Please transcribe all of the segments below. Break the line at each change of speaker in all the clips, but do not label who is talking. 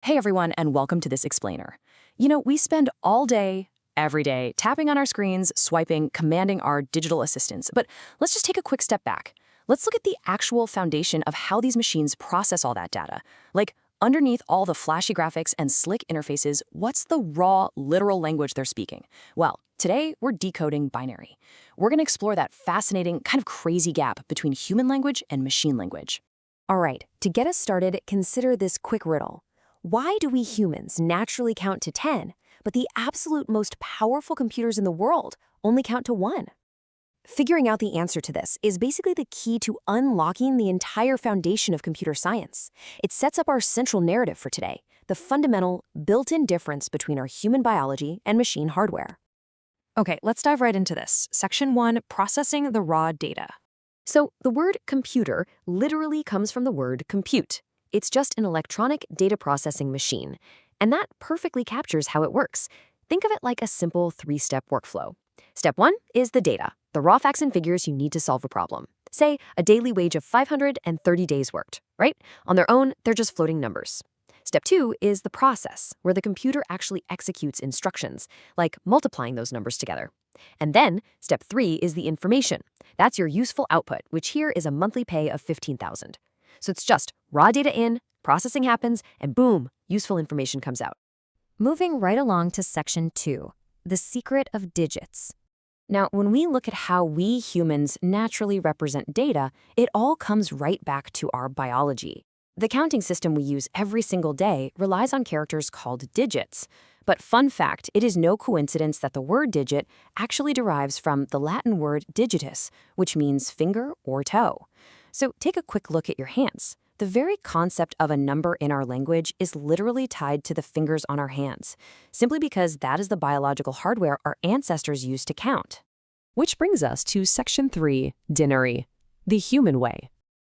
Hey everyone, and welcome to this explainer. We spend all day, every day, tapping on our screens, swiping, commanding our digital assistants. But let's just take a quick step back. Let's look at the actual foundation of how these machines process all that data. Like, underneath all the flashy graphics and slick interfaces, what's the raw, literal language they're speaking? Well, today we're decoding binary. We're going to explore that fascinating, kind of crazy gap between human language and machine language.
All right, to get us started, consider this quick riddle. Why do we humans naturally count to 10, but the absolute most powerful computers in the world only count to 1? Figuring out the answer to this is basically the key to unlocking the entire foundation of computer science. It sets up our central narrative for today, the fundamental, built-in difference between our human biology and machine hardware.
Okay, let's dive right into this. Section 1, processing the raw data.
So the word computer literally comes from the word compute. It's just an electronic data processing machine, and that perfectly captures how it works. Think of it like a simple 3-step workflow. Step 1 is the data, the raw facts and figures you need to solve a problem. Say, a daily wage of 530 days worked, right? On their own, they're just floating numbers. Step 2 is the process, where the computer actually executes instructions, like multiplying those numbers together. And then, step 3 is the information. That's your useful output, which here is a monthly pay of $15,000. So it's just raw data in, processing happens, and boom, useful information comes out.
Moving right along to section 2, the secret of digits.
Now, when we look at how we humans naturally represent data, it all comes right back to our biology. The counting system we use every single day relies on characters called digits. But fun fact, it is no coincidence that the word digit actually derives from the Latin word digitus, which means finger or toe. So take a quick look at your hands. The very concept of a number in our language is literally tied to the fingers on our hands, simply because that is the biological hardware our ancestors used to count.
Which brings us to section 3, Denary, the human way.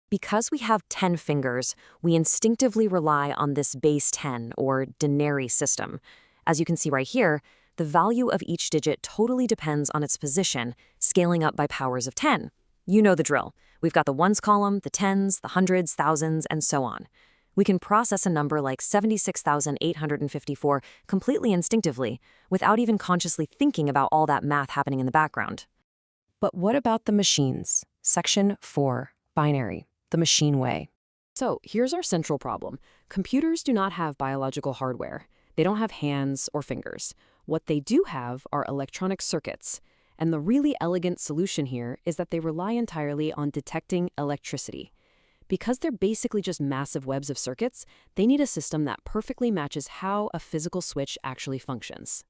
Because we have 10 fingers, we instinctively rely on this base 10, or denary system. As you can see right here, the value of each digit totally depends on its position, scaling up by powers of 10. You know the drill. We've got the ones column, the tens, the hundreds, thousands, and so on. We can process a number like 76,854 completely instinctively, without even consciously thinking about all that math happening in the background. But what about the machines? Section 4, binary, the machine way. So here's our central problem. Computers do not have biological hardware. They don't have hands or fingers. What they do have are electronic circuits. And the really elegant solution here is that they rely entirely on detecting electricity. Because they're basically just massive webs of circuits, they need a system that perfectly matches how a physical switch actually functions.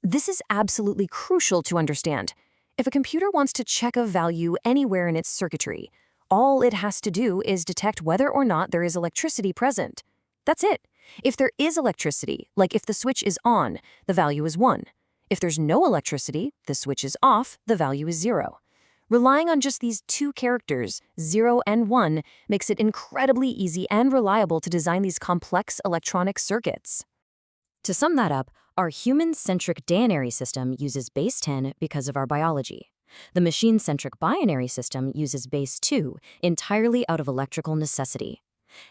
This is absolutely crucial to understand. If a computer wants to check a value anywhere in its circuitry, all it has to do is detect whether or not there is electricity present. That's it. If there is electricity, like if the switch is on, the value is 1. If there's no electricity, the switch is off, the value is 0. Relying on just these two characters, 0 and 1, makes it incredibly easy and reliable to design these complex electronic circuits.
To sum that up, our human-centric denary system uses base 10 because of our biology. The machine-centric binary system uses base 2 entirely out of electrical necessity.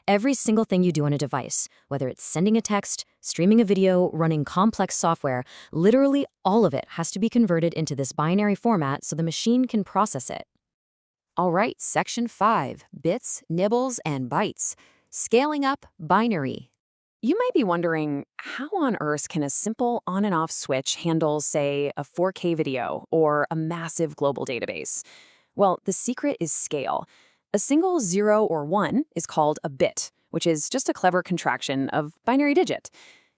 Every single thing you do on a device, whether it's sending a text, streaming a video, running complex software, literally all of it has to be converted into this binary format so the machine can process it. All right, section 5, bits, nibbles, and bytes. Scaling up binary. You might be wondering, how on earth can a simple on and off switch handle, say, a 4K video or a massive global database? Well, the secret is scale. A single 0 or 1 is called a bit, which is just a clever contraction of binary digit.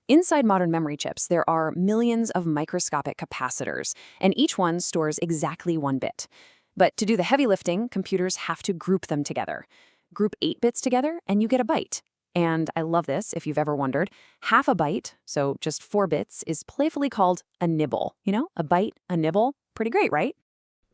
Inside modern memory chips, there are millions of microscopic capacitors, and each one stores exactly 1 bit. But to do the heavy lifting, computers have to group them together. Group 8 bits together, and you get a byte. And I love this, if you've ever wondered, half a byte, so just 4 bits, is playfully called a nibble. A byte, a nibble, pretty great, right?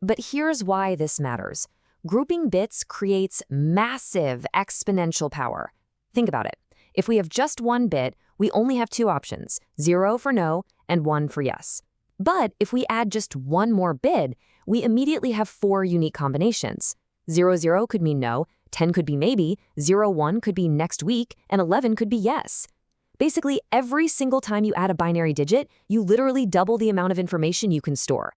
But here's why this matters. Grouping bits creates massive exponential power. Think about it. If we have just 1 bit, we only have 2 options, 0 for no and 1 for yes. But if we add just 1 more bit, we immediately have 4 unique combinations. 00 could mean no, 10 could be maybe, 01 could be next week, and 11 could be yes. Basically, every single time you add a binary digit, you literally double the amount of information you can store.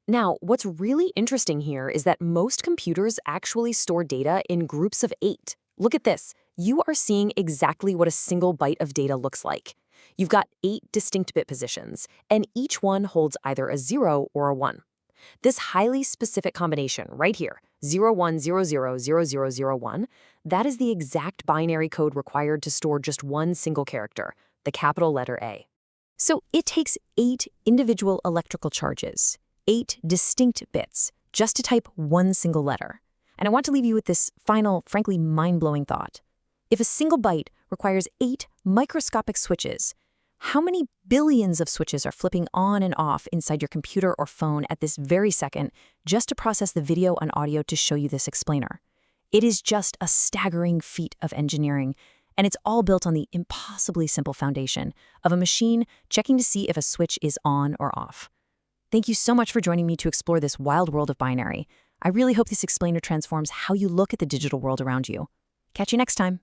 Now, what's really interesting here is that most computers actually store data in groups of 8. Look at this. You are seeing exactly what a single byte of data looks like. You've got 8 distinct bit positions, and each one holds either a 0 or a 1. This highly specific combination right here, 01000001, that is the exact binary code required to store just one single character, the capital letter A. So it takes 8 individual electrical charges, 8 distinct bits, just to type one single letter. And I want to leave you with this final, frankly mind-blowing thought. If a single byte requires 8 microscopic switches, how many billions of switches are flipping on and off inside your computer or phone at this very second just to process the video and audio to show you this explainer? It is just a staggering feat of engineering, and it's all built on the impossibly simple foundation of a machine checking to see if a switch is on or off. Thank you so much for joining me to explore this wild world of binary. I really hope this explainer transforms how you look at the digital world around you. Catch you next time.